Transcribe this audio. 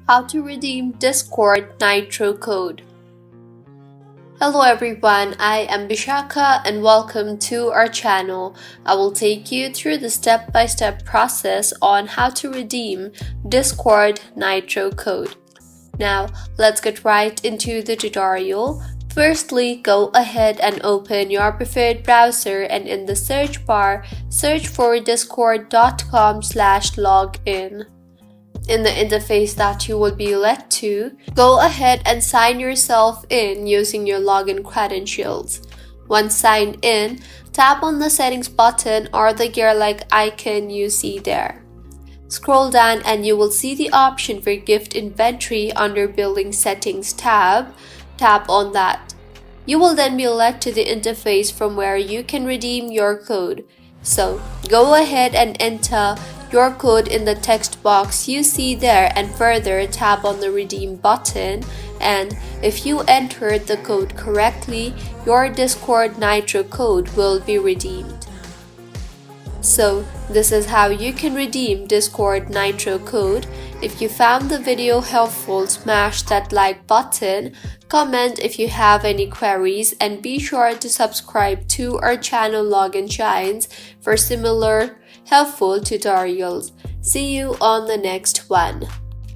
How to redeem Discord Nitro code. Hello everyone, I am Bishaka and welcome to our channel. I will take you through the step-by-step process on how to redeem Discord Nitro code. Now, let's get right into the tutorial. Firstly, go ahead and open your preferred browser and in the search bar, search for discord.com/login. In the interface that you will be led to, go ahead and sign yourself in using your login credentials. Once signed in, tap on the settings button or the gear-like icon you see there. Scroll down and you will see the option for gift inventory under Billing Settings tab. Tap on that. You will then be led to the interface from where you can redeem your code. So, go ahead and enter your code in the text box you see there and further tap on the redeem button, and if you entered the code correctly, your Discord Nitro code will be redeemed. So this is how you can redeem Discord Nitro code. If you found the video helpful, smash that like button, comment if you have any queries, and be sure to subscribe to our channel Login Shines for similar helpful tutorials. See you on the next one.